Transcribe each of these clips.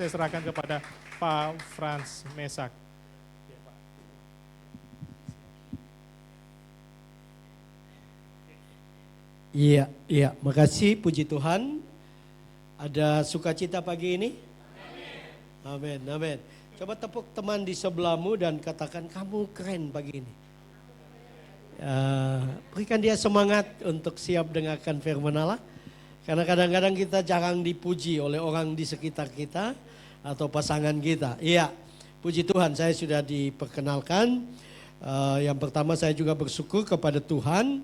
Saya serahkan kepada Pak Frans Mesak. Iya, makasih, puji Tuhan. Ada sukacita pagi ini? Amin, amin. Coba tepuk teman di sebelahmu dan katakan kamu keren pagi ini. Berikan dia semangat untuk siap dengarkan firman Allah. Karena kadang-kadang kita jarang dipuji oleh orang di sekitar kita atau pasangan kita. Iya, puji Tuhan saya sudah diperkenalkan. Yang pertama saya juga bersyukur kepada Tuhan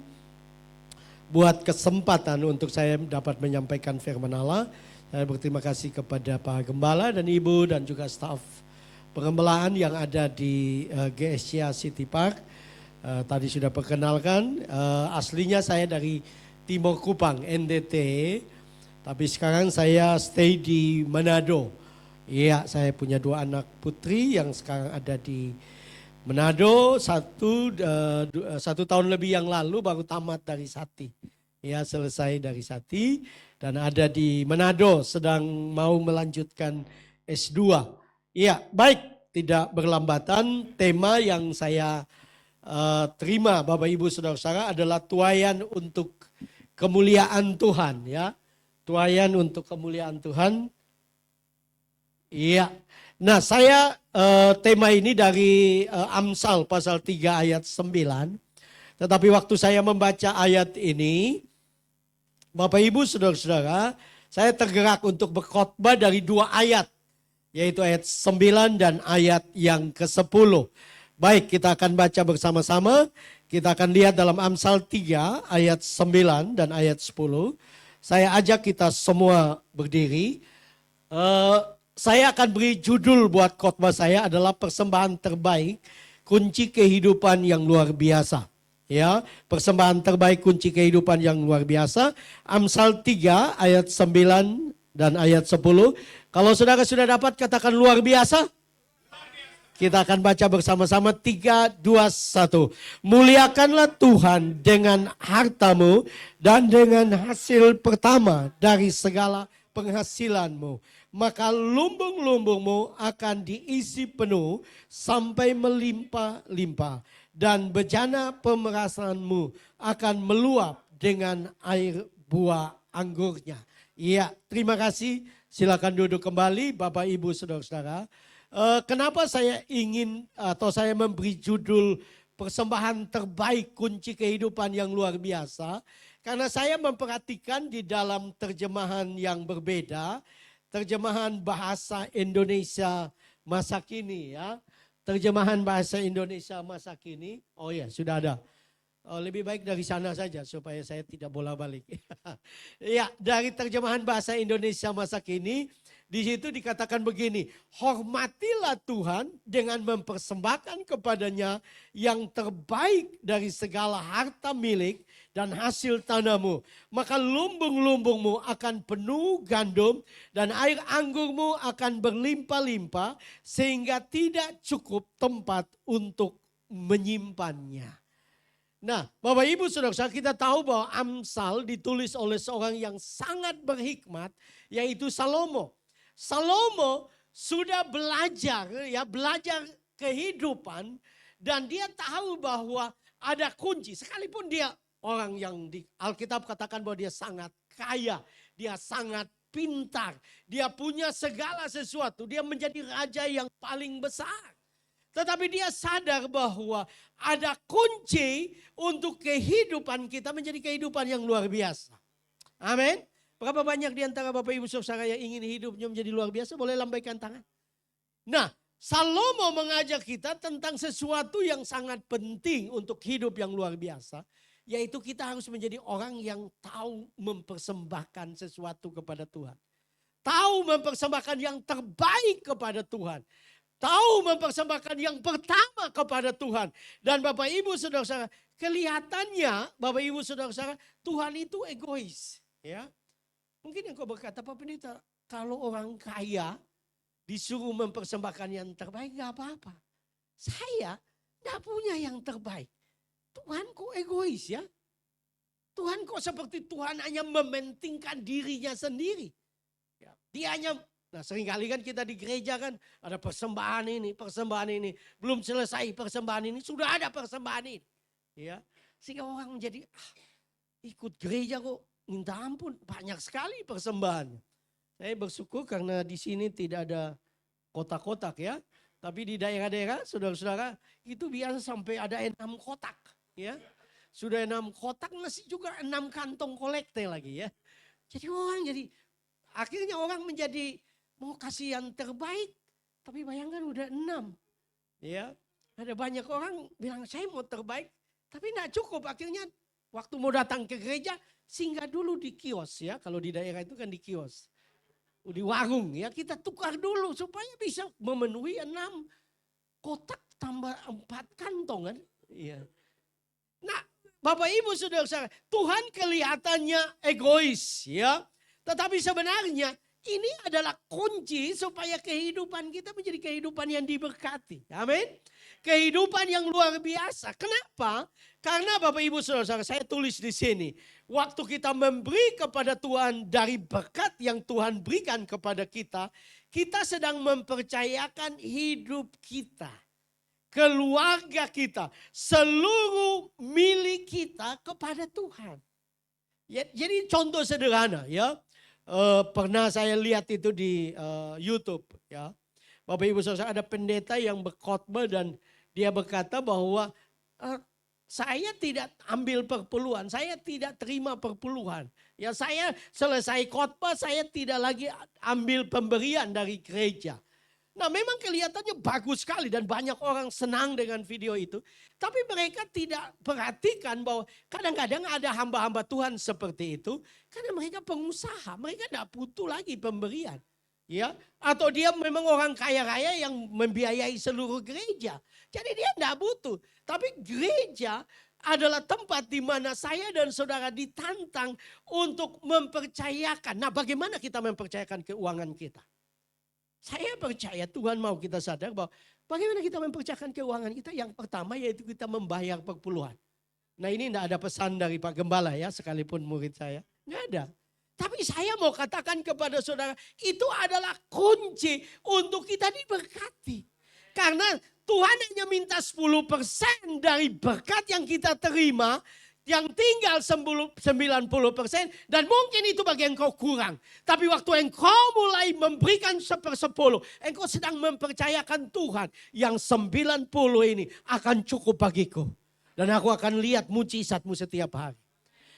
buat kesempatan untuk saya dapat menyampaikan firman Allah. Saya berterima kasih kepada Pak Gembala dan Ibu dan juga staf pengembalaan yang ada di GSCA City Park. Tadi sudah perkenalkan, aslinya saya dari Timur Kupang, NTT, tapi sekarang saya stay di Manado. Iya, saya punya 2 anak putri yang sekarang ada di Manado. Satu tahun lebih yang lalu baru tamat dari Sati. Ya, selesai dari Sati dan ada di Manado sedang mau melanjutkan S2. Iya, baik, tidak berlambatan. Tema yang saya terima Bapak Ibu Saudara-saudara adalah tuaian untuk kemuliaan Tuhan, ya. Tuaian untuk kemuliaan Tuhan. Iya. Nah, saya tema ini dari Amsal pasal 3 ayat 9. Tetapi waktu saya membaca ayat ini, Bapak Ibu Saudara-saudara, saya tergerak untuk berkhotbah dari 2 ayat, yaitu ayat 9 dan ayat yang ke-10. Baik, kita akan baca bersama-sama. Kita akan lihat dalam Amsal 3 ayat 9 dan ayat 10. Saya ajak kita semua berdiri. Saya akan beri judul buat khotbah saya adalah persembahan terbaik, kunci kehidupan yang luar biasa. Ya, persembahan terbaik kunci kehidupan yang luar biasa. Amsal 3 ayat 9 dan ayat 10. Kalau saudara sudah dapat katakan luar biasa. Kita akan baca bersama-sama 3, 2, 1. Muliakanlah Tuhan dengan hartamu dan dengan hasil pertama dari segala penghasilanmu. Maka lumbung-lumbungmu akan diisi penuh sampai melimpah-limpah. Dan bejana pemerasanmu akan meluap dengan air buah anggurnya. Iya, terima kasih. Silakan duduk kembali Bapak Ibu Saudara-saudara. Kenapa saya ingin atau saya memberi judul persembahan terbaik kunci kehidupan yang luar biasa. Karena saya memperhatikan di dalam terjemahan yang berbeda. Terjemahan bahasa Indonesia masa kini, ya. Terjemahan bahasa Indonesia masa kini. Oh ya, sudah ada. Lebih baik dari sana saja supaya saya tidak bolak-balik. Ya, dari terjemahan bahasa Indonesia masa kini. Di situ dikatakan begini, hormatilah Tuhan dengan mempersembahkan kepadanya yang terbaik dari segala harta milik dan hasil tanahmu. Maka lumbung-lumbungmu akan penuh gandum dan air anggurmu akan berlimpah-limpah sehingga tidak cukup tempat untuk menyimpannya. Nah, Bapak Ibu Saudara, kita tahu bahwa Amsal ditulis oleh seorang yang sangat berhikmat, yaitu Salomo. Salomo sudah belajar kehidupan dan dia tahu bahwa ada kunci. Sekalipun dia orang yang di Alkitab katakan bahwa dia sangat kaya, dia sangat pintar, dia punya segala sesuatu, dia menjadi raja yang paling besar. Tetapi dia sadar bahwa ada kunci untuk kehidupan kita menjadi kehidupan yang luar biasa. Amin. Berapa banyak di antara Bapak Ibu Saudara yang ingin hidupnya menjadi luar biasa? Boleh lambaikan tangan. Nah, Salomo mengajak kita tentang sesuatu yang sangat penting untuk hidup yang luar biasa. Yaitu kita harus menjadi orang yang tahu mempersembahkan sesuatu kepada Tuhan. Tahu mempersembahkan yang terbaik kepada Tuhan. Tahu mempersembahkan yang pertama kepada Tuhan. Dan Bapak Ibu Saudara-saudara, kelihatannya Bapak Ibu Saudara-saudara, Tuhan itu egois. Ya. Mungkin yang kau berkata, Pak Pendeta, kalau orang kaya disuruh mempersembahkan yang terbaik gak apa-apa. Saya gak punya yang terbaik. Tuhan kok egois, ya. Tuhan kok seperti Tuhan hanya mementingkan dirinya sendiri. Dia hanya Nah seringkali kan kita di gereja kan ada persembahan ini. Belum selesai persembahan ini, sudah ada persembahan ini. Ya, sehingga orang menjadi ikut gereja kok minta ampun, banyak sekali persembahan. Saya bersyukur karena di sini tidak ada kotak-kotak ya. Tapi di daerah-daerah saudara-saudara itu biasa sampai ada 6 kotak ya. Sudah 6 kotak masih juga 6 kantong kolekte lagi ya. Jadi akhirnya orang menjadi mau kasih yang terbaik. Tapi bayangkan udah 6 ya. Ada banyak orang bilang saya mau terbaik. Tapi tidak cukup, akhirnya waktu mau datang ke gereja singgah dulu di kios ya. Kalau di daerah itu kan di kios. Di warung ya, kita tukar dulu supaya bisa memenuhi 6 kotak tambah 4 kantong kan. Iya. Nah Bapak Ibu saudara-saudara, Tuhan kelihatannya egois ya. Tetapi sebenarnya ini adalah kunci supaya kehidupan kita menjadi kehidupan yang diberkati. Amin. Kehidupan yang luar biasa. Kenapa? Karena Bapak Ibu saudara-saudara, saya tulis di sini. Waktu kita memberi kepada Tuhan dari berkat yang Tuhan berikan kepada kita, kita sedang mempercayakan hidup kita, keluarga kita, seluruh milik kita kepada Tuhan. Ya, jadi contoh sederhana ya. Pernah saya lihat itu di YouTube ya. Bapak Ibu saudara, ada pendeta yang berkhotbah dan dia berkata bahwa saya tidak ambil perpuluhan, saya tidak terima perpuluhan. Ya saya selesai khotbah, saya tidak lagi ambil pemberian dari gereja. Nah memang kelihatannya bagus sekali dan banyak orang senang dengan video itu. Tapi mereka tidak perhatikan bahwa kadang-kadang ada hamba-hamba Tuhan seperti itu. Karena mereka pengusaha, mereka tidak butuh lagi pemberian. Ya, atau dia memang orang kaya raya yang membiayai seluruh gereja. Jadi dia tidak butuh. Tapi gereja adalah tempat di mana saya dan saudara ditantang untuk mempercayakan. Nah bagaimana kita mempercayakan keuangan kita? Saya percaya Tuhan mau kita sadar bahwa bagaimana kita mempercayakan keuangan kita. Yang pertama yaitu kita membayar perpuluhan. Nah ini tidak ada pesan dari Pak Gembala ya, sekalipun murid saya. Tidak ada. Tapi saya mau katakan kepada saudara, itu adalah kunci untuk kita diberkati. Karena Tuhan hanya minta 10% dari berkat yang kita terima, yang tinggal 90% dan mungkin itu bagi engkau kurang. Tapi waktu engkau mulai memberikan 1/10, engkau sedang mempercayakan Tuhan yang 90 ini akan cukup bagiku. Dan aku akan lihat mujizatmu setiap hari.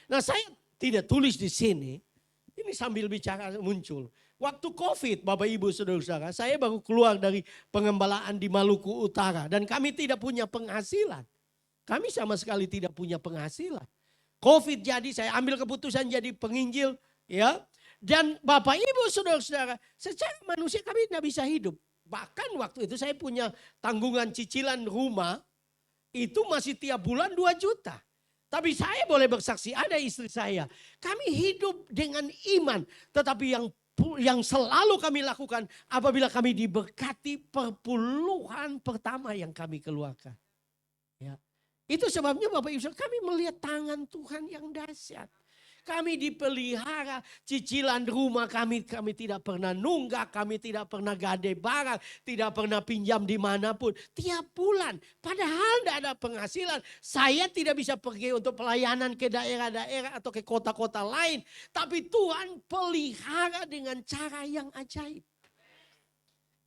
Nah saya tidak tulis di sini. Ini sambil bicara muncul. Waktu COVID Bapak Ibu Saudara-saudara, saya baru keluar dari pengembalaan di Maluku Utara. Dan kami tidak punya penghasilan. Kami sama sekali tidak punya penghasilan. COVID jadi saya ambil keputusan jadi penginjil. Ya. Dan Bapak Ibu Saudara-saudara, secara manusia kami tidak bisa hidup. Bahkan waktu itu saya punya tanggungan cicilan rumah. Itu masih tiap bulan 2 juta. Tapi saya boleh bersaksi, ada istri saya. Kami hidup dengan iman. Tetapi yang selalu kami lakukan apabila kami diberkati perpuluhan pertama yang kami keluarkan. Ya. Itu sebabnya Bapak Ibu, kami melihat tangan Tuhan yang dahsyat. Kami dipelihara, cicilan rumah kami tidak pernah nunggak, kami tidak pernah gade barang, tidak pernah pinjam dimanapun. Tiap bulan, padahal tidak ada penghasilan. Saya tidak bisa pergi untuk pelayanan ke daerah-daerah atau ke kota-kota lain. Tapi Tuhan pelihara dengan cara yang ajaib.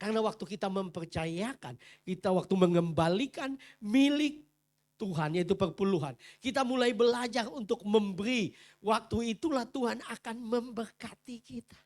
Karena waktu kita mempercayakan, kita waktu mengembalikan milik Tuhan yaitu perpuluhan. Kita mulai belajar untuk memberi. Waktu itulah Tuhan akan memberkati kita.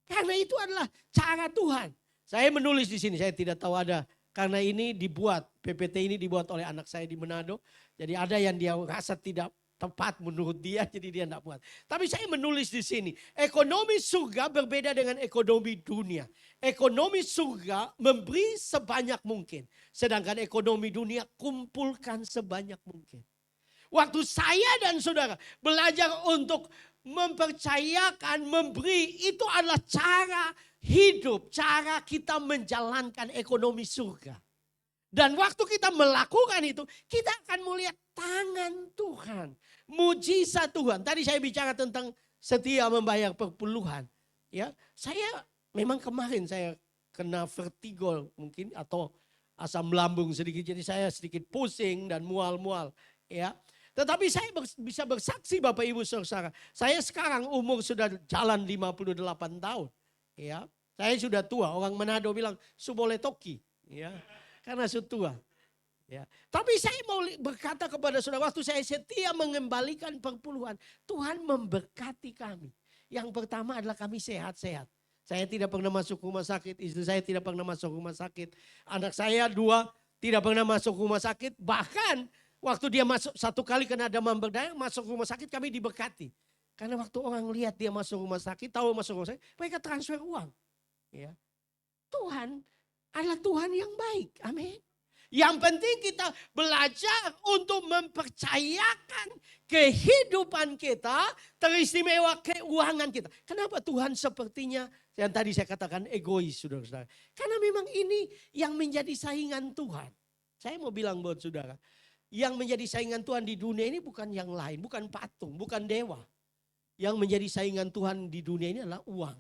Karena itu adalah cara Tuhan. Saya menulis di sini, saya tidak tahu ada. Karena ini dibuat, PPT ini dibuat oleh anak saya di Manado. Jadi ada yang dia rasa tidak tepat menurut dia, jadi dia tidak buat. Tapi saya menulis di sini, ekonomi surga berbeda dengan ekonomi dunia. Ekonomi surga memberi sebanyak mungkin. Sedangkan ekonomi dunia kumpulkan sebanyak mungkin. Waktu saya dan saudara belajar untuk mempercayakan, memberi, itu adalah cara hidup, cara kita menjalankan ekonomi surga. Dan waktu kita melakukan itu, kita akan melihat tangan Tuhan. Mujizat Tuhan. Tadi saya bicara tentang setia membayar perpuluhan. Ya, saya memang kemarin saya kena vertigo mungkin atau asam lambung sedikit. Jadi saya sedikit pusing dan mual-mual. Ya. Tetapi saya bisa bersaksi Bapak Ibu Saudara. Saya sekarang umur sudah jalan 58 tahun. Ya. Saya sudah tua. Orang Manado bilang subole toki. Ya. Karena sudah tua. Ya. Tapi saya mau berkata kepada saudara, waktu saya setia mengembalikan perpuluhan, Tuhan memberkati kami. Yang pertama adalah kami sehat-sehat. Saya tidak pernah masuk rumah sakit, istri saya tidak pernah masuk rumah sakit. Anak saya 2 tidak pernah masuk rumah sakit. Bahkan waktu dia masuk 1 kali kena demam berdarah, masuk rumah sakit kami diberkati. Karena waktu orang lihat dia masuk rumah sakit, tahu masuk rumah sakit, mereka transfer uang. Ya. Tuhan adalah Tuhan yang baik. Amin. Yang penting kita belajar untuk mempercayakan kehidupan kita, teristimewa keuangan kita. Kenapa Tuhan sepertinya yang tadi saya katakan egois, saudara-saudara. Karena memang ini yang menjadi saingan Tuhan. Saya mau bilang buat saudara, yang menjadi saingan Tuhan di dunia ini bukan yang lain, bukan patung, bukan dewa. Yang menjadi saingan Tuhan di dunia ini adalah uang.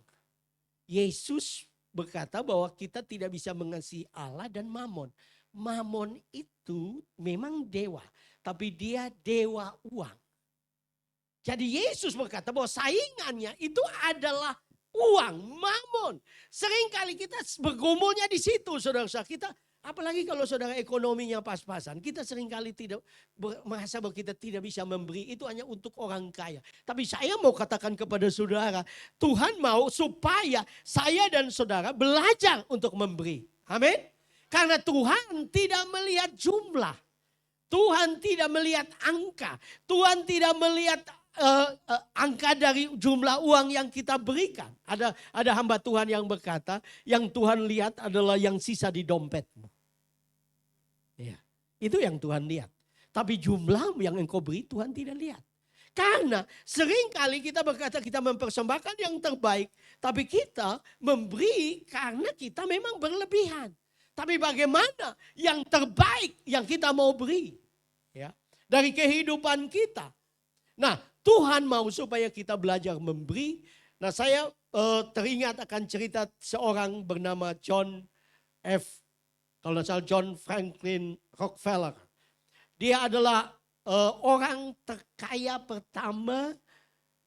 Yesus berkata bahwa kita tidak bisa mengasihi Allah dan Mamon. Mamon itu memang dewa, tapi dia dewa uang. Jadi Yesus berkata bahwa saingannya itu adalah uang, mamon. Seringkali kita bergumulnya di situ, saudara-saudara. Kita, apalagi kalau saudara ekonominya pas-pasan, kita seringkali tidak merasa bahwa kita tidak bisa memberi, itu hanya untuk orang kaya. Tapi saya mau katakan kepada saudara, Tuhan mau supaya saya dan saudara belajar untuk memberi. Amin. Karena Tuhan tidak melihat jumlah. Tuhan tidak melihat angka. Tuhan tidak melihat angka dari jumlah uang yang kita berikan. Ada hamba Tuhan yang berkata, yang Tuhan lihat adalah yang sisa di dompetmu. Ya, itu yang Tuhan lihat. Tapi jumlah yang engkau beri Tuhan tidak lihat. Karena seringkali kita berkata kita mempersembahkan yang terbaik. Tapi kita memberi karena kita memang berlebihan. Tapi bagaimana yang terbaik yang kita mau beri, ya, dari kehidupan kita. Nah, Tuhan mau supaya kita belajar memberi. Nah, saya teringat akan cerita seorang bernama John kalau tidak salah John Franklin Rockefeller. Dia adalah orang terkaya pertama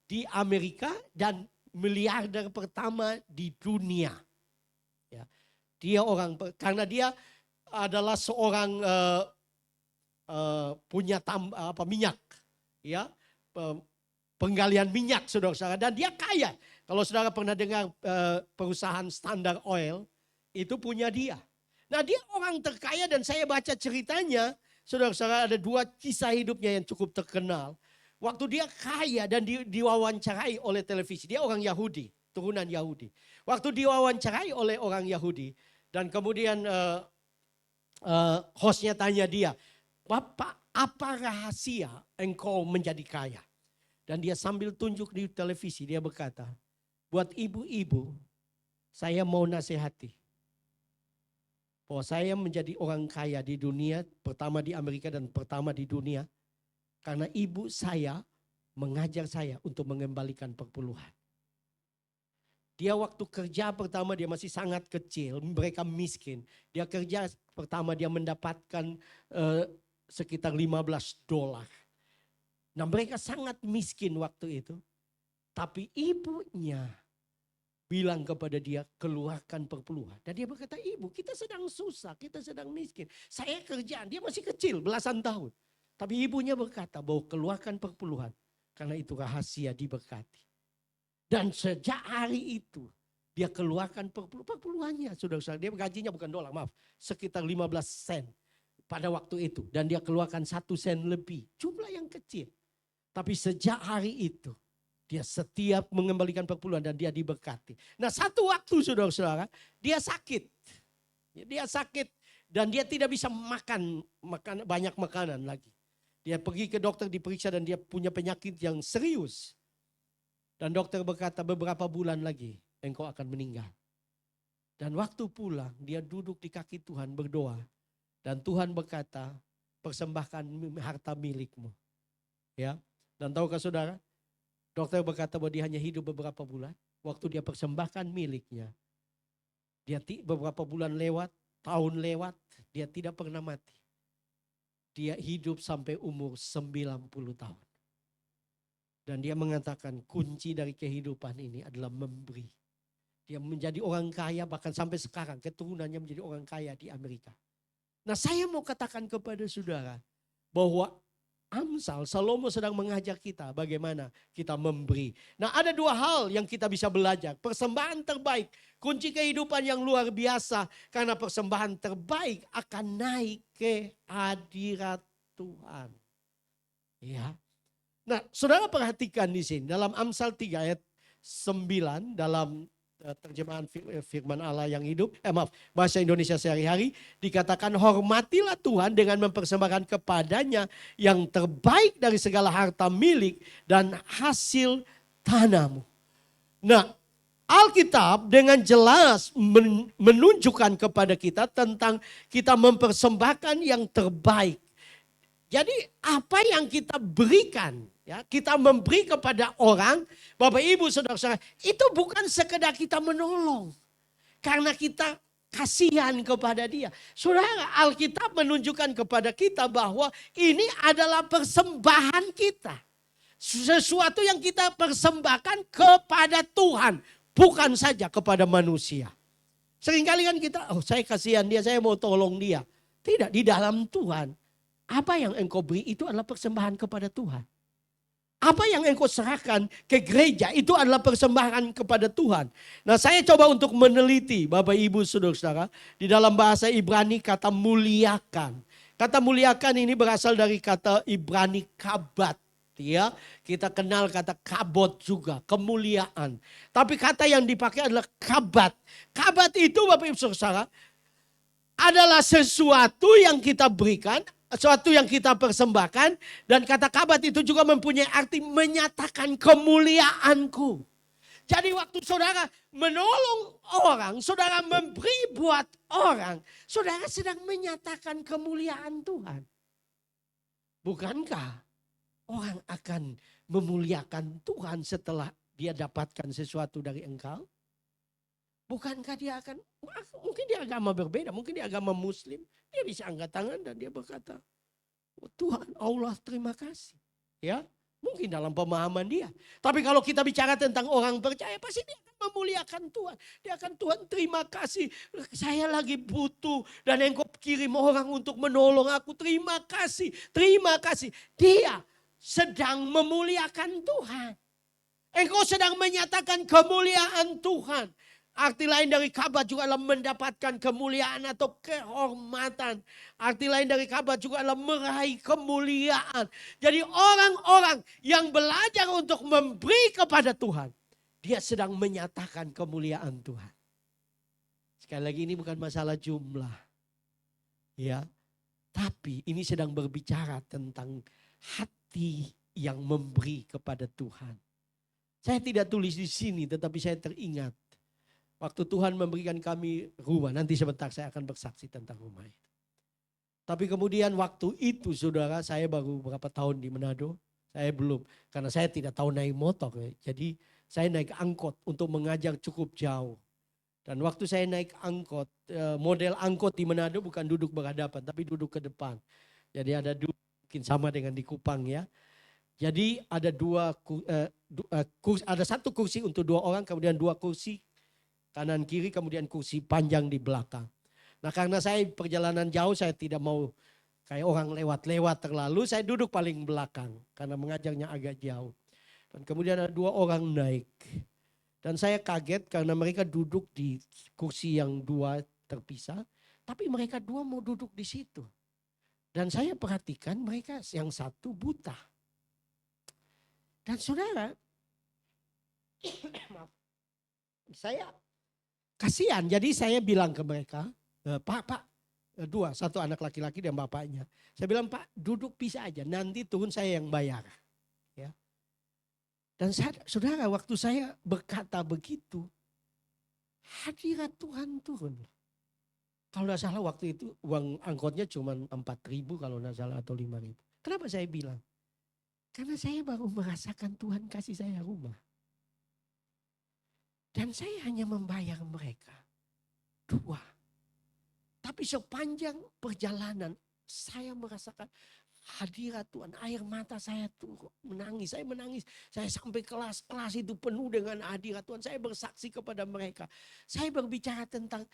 di Amerika dan miliarder pertama di dunia. Ya. Dia karena dia adalah seorang punya minyak, ya, penggalian minyak, saudara-saudara, dan dia kaya. Kalau saudara pernah dengar perusahaan Standard Oil, itu punya dia. Nah, dia orang terkaya dan saya baca ceritanya, saudara-saudara, ada 2 kisah hidupnya yang cukup terkenal. Waktu dia kaya dan diwawancarai oleh televisi, dia orang Yahudi. Turunan Yahudi. Waktu diwawancarai oleh orang Yahudi dan kemudian hostnya tanya dia, Bapak, apa rahasia engkau menjadi kaya? Dan dia sambil tunjuk di televisi, dia berkata, buat ibu-ibu, saya mau nasihati. Bahwa saya menjadi orang kaya di dunia, pertama di Amerika dan pertama di dunia. Karena ibu saya mengajar saya untuk mengembalikan perpuluhan. Dia waktu kerja pertama dia masih sangat kecil, mereka miskin. Dia kerja pertama dia mendapatkan sekitar $15. Nah, mereka sangat miskin waktu itu. Tapi ibunya bilang kepada dia, keluarkan perpuluhan. Dan dia berkata, ibu kita sedang susah, kita sedang miskin. Saya kerjaan, dia masih kecil, belasan tahun. Tapi ibunya berkata bahwa keluarkan perpuluhan. Karena itu rahasia diberkati. Dan sejak hari itu dia keluarkan perpuluhannya. Saudara-saudara, dia gajinya bukan dolar, maaf. Sekitar 15 sen pada waktu itu. Dan dia keluarkan 1 sen lebih. Jumlah yang kecil. Tapi sejak hari itu dia setiap mengembalikan perpuluhan dan dia diberkati. Nah, satu waktu saudara-saudara dia sakit. Dia sakit dan dia tidak bisa makan banyak makanan lagi. Dia pergi ke dokter diperiksa dan dia punya penyakit yang serius. Dan dokter berkata beberapa bulan lagi engkau akan meninggal. Dan waktu pulang dia duduk di kaki Tuhan berdoa. Dan Tuhan berkata persembahkan harta milikmu. Ya. Dan tahukah saudara? Dokter berkata bahwa dia hanya hidup beberapa bulan. Waktu dia persembahkan miliknya. Beberapa bulan lewat, tahun lewat, dia tidak pernah mati. Dia hidup sampai umur 90 tahun. Dan dia mengatakan kunci dari kehidupan ini adalah memberi. Dia menjadi orang kaya bahkan sampai sekarang keturunannya menjadi orang kaya di Amerika. Nah saya mau katakan kepada saudara bahwa Amsal, Salomo sedang mengajak kita bagaimana kita memberi. Nah ada dua hal yang kita bisa belajar. Persembahan terbaik, kunci kehidupan yang luar biasa. Karena persembahan terbaik akan naik ke hadirat Tuhan. Ya. Nah saudara perhatikan di sini dalam Amsal 3 ayat 9 dalam terjemahan firman Allah yang hidup, bahasa Indonesia sehari-hari, dikatakan hormatilah Tuhan dengan mempersembahkan kepadanya yang terbaik dari segala harta milik dan hasil tanahmu. Nah, Alkitab dengan jelas menunjukkan kepada kita tentang kita mempersembahkan yang terbaik. Jadi apa yang kita berikan, ya, kita memberi kepada orang, Bapak Ibu Saudara-saudara, itu bukan sekedar kita menolong. Karena kita kasihan kepada dia. Saudara, Alkitab menunjukkan kepada kita bahwa ini adalah persembahan kita. Sesuatu yang kita persembahkan kepada Tuhan, bukan saja kepada manusia. Seringkali kan kita, saya kasihan dia, saya mau tolong dia. Tidak, di dalam Tuhan. Apa yang engkau beri itu adalah persembahan kepada Tuhan. Apa yang engkau serahkan ke gereja itu adalah persembahan kepada Tuhan. Nah saya coba untuk meneliti Bapak Ibu Saudara-saudara. Di dalam bahasa Ibrani kata muliakan. Kata muliakan ini berasal dari kata Ibrani kabat. Ya, kita kenal kata kabot juga, kemuliaan. Tapi kata yang dipakai adalah kabat. Kabat itu Bapak Ibu Saudara adalah sesuatu yang kita berikan, sesuatu yang kita persembahkan, dan kata kabat itu juga mempunyai arti menyatakan kemuliaanku. Jadi waktu saudara menolong orang, saudara memberi buat orang, saudara sedang menyatakan kemuliaan Tuhan. Bukankah orang akan memuliakan Tuhan setelah dia dapatkan sesuatu dari engkau? Bukankah dia akan, mungkin dia agama berbeda, mungkin dia agama muslim. Dia bisa angkat tangan dan dia berkata, oh, Tuhan Allah terima kasih. Ya, mungkin dalam pemahaman dia. Tapi kalau kita bicara tentang orang percaya, pasti dia akan memuliakan Tuhan. Dia akan, Tuhan terima kasih, saya lagi butuh dan engkau kirim orang untuk menolong aku. Terima kasih, terima kasih. Dia sedang memuliakan Tuhan. Engkau sedang menyatakan kemuliaan Tuhan. Arti lain dari kabat juga adalah mendapatkan kemuliaan atau kehormatan. Arti lain dari kabat juga adalah meraih kemuliaan. Jadi orang-orang yang belajar untuk memberi kepada Tuhan, dia sedang menyatakan kemuliaan Tuhan. Sekali lagi ini bukan masalah jumlah. Ya, tapi ini sedang berbicara tentang hati yang memberi kepada Tuhan. Saya tidak tulis di sini tetapi saya teringat. Waktu Tuhan memberikan kami rumah, nanti sebentar saya akan bersaksi tentang rumah itu. Tapi kemudian waktu itu saudara, saya baru berapa tahun di Manado, saya belum. Karena saya tidak tahu naik motor, jadi saya naik angkot untuk mengajar cukup jauh. Dan waktu saya naik angkot, model angkot di Manado bukan duduk berhadapan, tapi duduk ke depan. Jadi ada duduk, mungkin sama dengan di Kupang ya. Jadi ada ada satu kursi untuk 2 orang, kemudian 2 kursi kanan kiri, kemudian kursi panjang di belakang. Nah karena saya perjalanan jauh, saya tidak mau kayak orang lewat-lewat terlalu, saya duduk paling belakang karena mengajarnya agak jauh. Dan kemudian ada 2 orang naik. Dan saya kaget karena mereka duduk di kursi yang 2 terpisah, tapi mereka 2 mau duduk di situ. Dan saya perhatikan mereka yang satu buta. Dan saudara, saya kasihan, jadi saya bilang ke mereka, Pak, 2, satu anak laki-laki dan bapaknya. Saya bilang, Pak duduk bisa aja, nanti turun saya yang bayar. Ya. Dan saudara, waktu saya berkata begitu, hadirat Tuhan turun. Kalau tidak salah waktu itu uang angkotnya cuma 4.000 kalau tidak salah atau 5.000. Kenapa saya bilang? Karena saya baru merasakan Tuhan kasih saya rumah. Dan saya hanya membayar mereka. dua. Tapi sepanjang perjalanan saya merasakan hadirat Tuhan. Air mata saya tuh menangis. Saya menangis. Saya sampai kelas-kelas itu penuh dengan hadirat Tuhan. Saya bersaksi kepada mereka. Saya berbicara tentang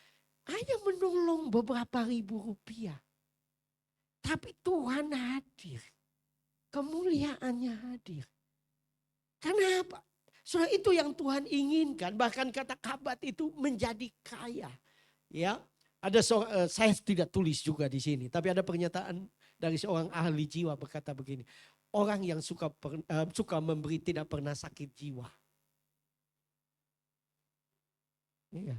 hanya menolong beberapa ribu rupiah. Tapi Tuhan hadir. Kemuliaannya hadir. Kenapa? Soalnya itu yang Tuhan inginkan. Bahkan kata kabat itu menjadi kaya. Ya, ada saya tidak tulis juga di sini. Tapi ada pernyataan dari seorang ahli jiwa berkata begini. Orang yang suka memberi tidak pernah sakit jiwa. Iya.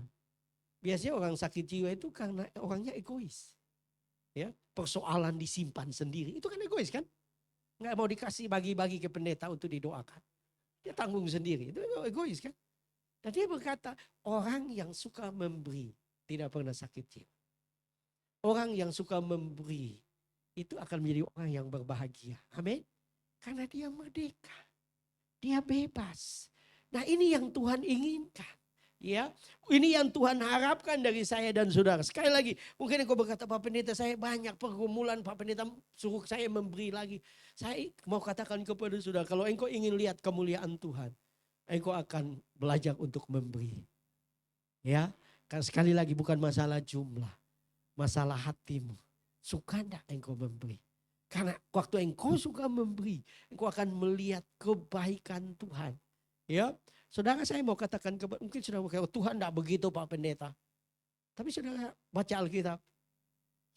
Biasanya orang sakit jiwa itu karena orangnya egois. Ya, persoalan disimpan sendiri. Itu kan egois kan? Nggak mau dikasih bagi-bagi ke pendeta untuk didoakan. Dia tanggung sendiri. Itu egois kan? Dan dia berkata, orang yang suka memberi tidak pernah sakit jiwa. Orang yang suka memberi itu akan menjadi orang yang berbahagia. Amin. Karena dia merdeka. Dia bebas. Nah, ini yang Tuhan inginkan. Ya, ini yang Tuhan harapkan dari saya dan saudara. Sekali lagi, mungkin engkau berkata, Pak Pendeta saya banyak pergumulan, Pak Pendeta suruh saya memberi lagi. Saya mau katakan kepada saudara, kalau engkau ingin lihat kemuliaan Tuhan, engkau akan belajar untuk memberi. Ya, karena sekali lagi bukan masalah jumlah, masalah hatimu. Suka enggak engkau memberi? Karena waktu engkau suka memberi, engkau akan melihat kebaikan Tuhan. Ya, saudara saya mau katakan, mungkin saudara berkata, Tuhan enggak begitu Pak Pendeta. Tapi saudara baca Alkitab,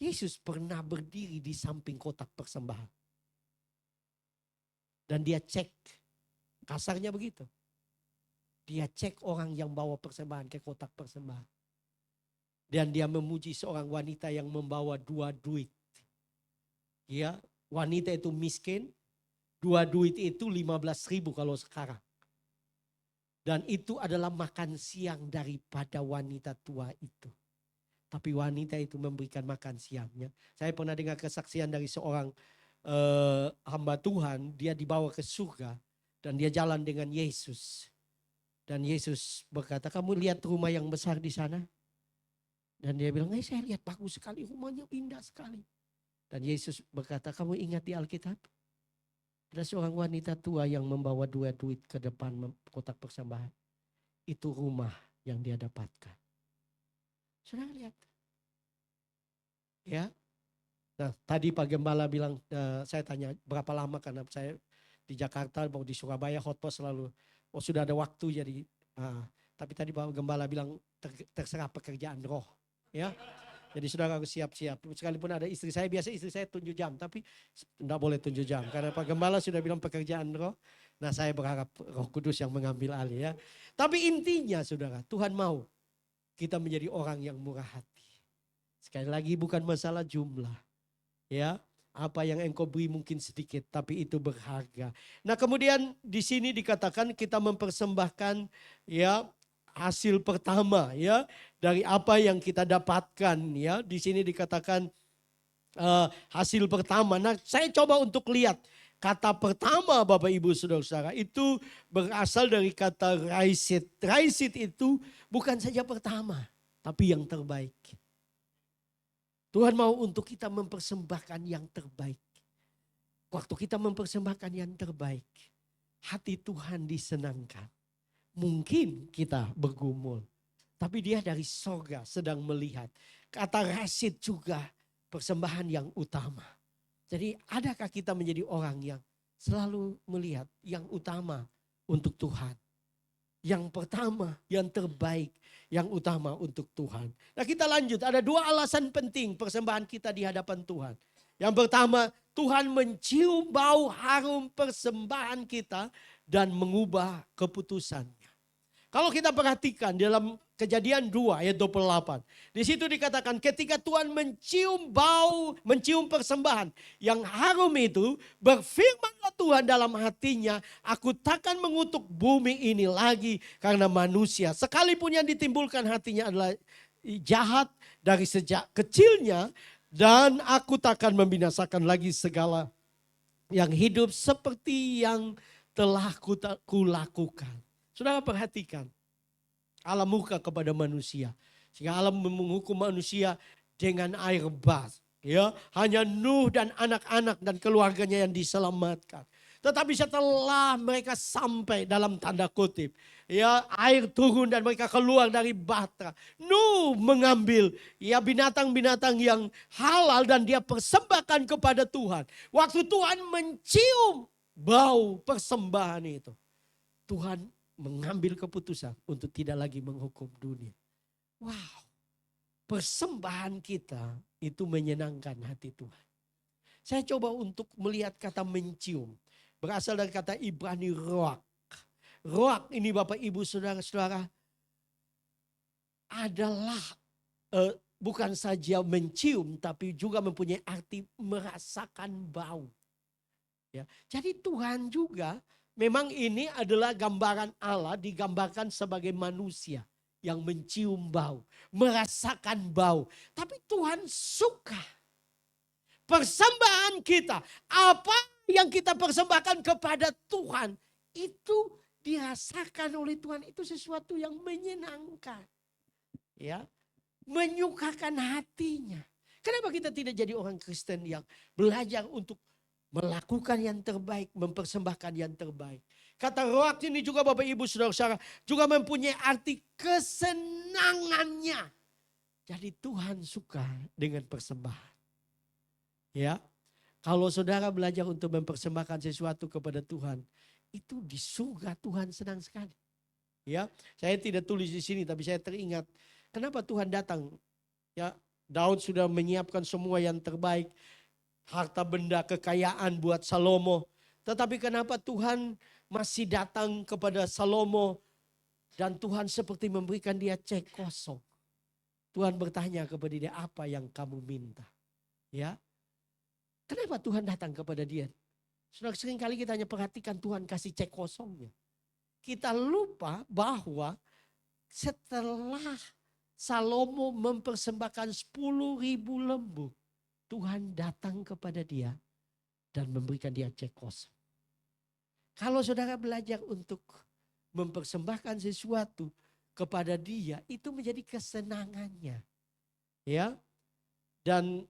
Yesus pernah berdiri di samping kotak persembahan. Dan dia cek, kasarnya begitu. Dia cek orang yang bawa persembahan ke kotak persembahan. Dan dia memuji seorang wanita yang membawa 2 duit. Ya, wanita itu miskin, 2 duit itu 15.000 kalau sekarang. Dan itu adalah makan siang daripada wanita tua itu. Tapi wanita itu memberikan makan siangnya. Saya pernah dengar kesaksian dari seorang hamba Tuhan. Dia dibawa ke surga dan dia jalan dengan Yesus. Dan Yesus berkata, kamu lihat rumah yang besar di sana? Dan dia bilang, saya lihat bagus sekali, rumahnya indah sekali. Dan Yesus berkata, kamu ingat di Alkitab? Ada seorang wanita tua yang membawa 2 duit ke depan kotak persembahan. Itu rumah yang dia dapatkan. Saudara lihat. Ya. Nah, tadi Pak Gembala bilang, saya tanya berapa lama karena saya di Jakarta mau di Surabaya khotbah selalu. Oh sudah ada waktu jadi. Tapi tadi Pak Gembala bilang terserah pekerjaan roh. Ya. Jadi saudara harus siap-siap. Sekalipun ada istri saya, biasa istri saya tunjuk jam. Tapi tidak boleh tunjuk jam. Karena Pak Gembala sudah bilang pekerjaan roh. Nah saya berharap Roh Kudus yang mengambil alih ya. Tapi intinya saudara, Tuhan mau kita menjadi orang yang murah hati. Sekali lagi bukan masalah jumlah. Ya, apa yang engkau beri mungkin sedikit, tapi itu berharga. Nah kemudian di sini dikatakan kita mempersembahkan ya hasil pertama ya dari apa yang kita dapatkan ya. Di sini dikatakan hasil pertama. Nah saya coba untuk lihat kata pertama Bapak Ibu Saudara-saudara itu berasal dari kata raisit. Raisit itu bukan saja pertama tapi yang terbaik. Tuhan mau untuk kita mempersembahkan yang terbaik. Waktu kita mempersembahkan yang terbaik, hati Tuhan disenangkan. Mungkin kita bergumul, tapi dia dari sorga sedang melihat. Kata rasid juga persembahan yang utama. Jadi adakah kita menjadi orang yang selalu melihat yang utama untuk Tuhan. Yang pertama, yang terbaik, yang utama untuk Tuhan. Nah kita lanjut, ada 2 alasan penting persembahan kita di hadapan Tuhan. Yang pertama, Tuhan mencium bau harum persembahan kita dan mengubah keputusannya. Kalau kita perhatikan dalam Kejadian 2 ayat 28. Di situ dikatakan ketika Tuhan mencium persembahan yang harum itu, berfirmanlah Tuhan dalam hatinya, aku takkan mengutuk bumi ini lagi karena manusia. Sekalipun yang ditimbulkan hatinya adalah jahat dari sejak kecilnya, dan aku takkan membinasakan lagi segala yang hidup seperti yang telah kulakukan. Saudara perhatikan. Allah murka kepada manusia. Sehingga Allah menghukum manusia dengan air bah. Ya, hanya Nuh dan anak-anak dan keluarganya yang diselamatkan. Tetapi setelah mereka sampai dalam tanda kutip, ya air turun dan mereka keluar dari batra. Nuh mengambil ya binatang-binatang yang halal dan dia persembahkan kepada Tuhan. Waktu Tuhan mencium bau persembahan itu, Tuhan mengambil keputusan untuk tidak lagi menghukum dunia. Wow, persembahan kita itu menyenangkan hati Tuhan. Saya coba untuk melihat kata mencium. Berasal dari kata Ibrani roak. Roak ini Bapak Ibu Saudara-saudara adalah bukan saja mencium tapi juga mempunyai arti merasakan bau. Ya. Jadi Tuhan juga memang ini adalah gambaran Allah digambarkan sebagai manusia yang mencium bau, merasakan bau. Tapi Tuhan suka persembahan kita, apa yang kita persembahkan kepada Tuhan itu dirasakan oleh Tuhan, itu sesuatu yang menyenangkan. Ya, menyukakan hatinya. Kenapa kita tidak jadi orang Kristen yang belajar untuk melakukan yang terbaik, mempersembahkan yang terbaik. Kata roak ini juga Bapak Ibu Saudara-saudara juga mempunyai arti kesenangannya. Jadi Tuhan suka dengan persembahan. Ya, kalau saudara belajar untuk mempersembahkan sesuatu kepada Tuhan, itu di surga Tuhan senang sekali. Ya, saya tidak tulis di sini tapi saya teringat kenapa Tuhan datang. Ya, Daud sudah menyiapkan semua yang terbaik, harta benda kekayaan buat Salomo. Tetapi kenapa Tuhan masih datang kepada Salomo dan Tuhan seperti memberikan dia cek kosong. Tuhan bertanya kepada dia, apa yang kamu minta? Ya. Kenapa Tuhan datang kepada dia? Saudara, sering kali kita hanya perhatikan Tuhan kasih cek kosongnya. Kita lupa bahwa setelah Salomo mempersembahkan 10.000 lembu, Tuhan datang kepada dia dan memberikan dia cek kosong. Kalau saudara belajar untuk mempersembahkan sesuatu kepada dia, itu menjadi kesenangannya. Ya. Dan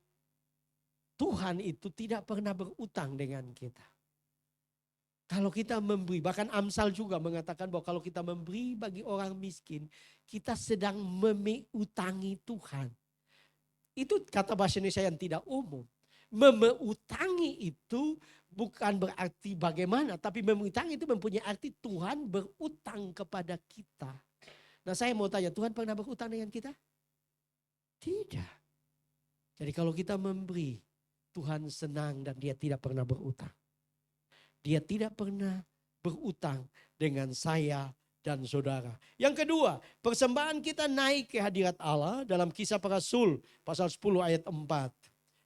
Tuhan itu tidak pernah berutang dengan kita. Kalau kita memberi, bahkan Amsal juga mengatakan bahwa kalau kita memberi bagi orang miskin, kita sedang memutangi Tuhan. Itu kata bahasa Indonesia yang tidak umum. Memutangi itu bukan berarti bagaimana, tapi memutangi itu mempunyai arti Tuhan berutang kepada kita. Nah saya mau tanya, Tuhan pernah berutang dengan kita? Tidak. Jadi kalau kita memberi, Tuhan senang dan dia tidak pernah berutang. Dia tidak pernah berutang dengan saya dan saudara. Yang kedua, persembahan kita naik ke hadirat Allah dalam Kisah Para Rasul pasal 10 ayat 4.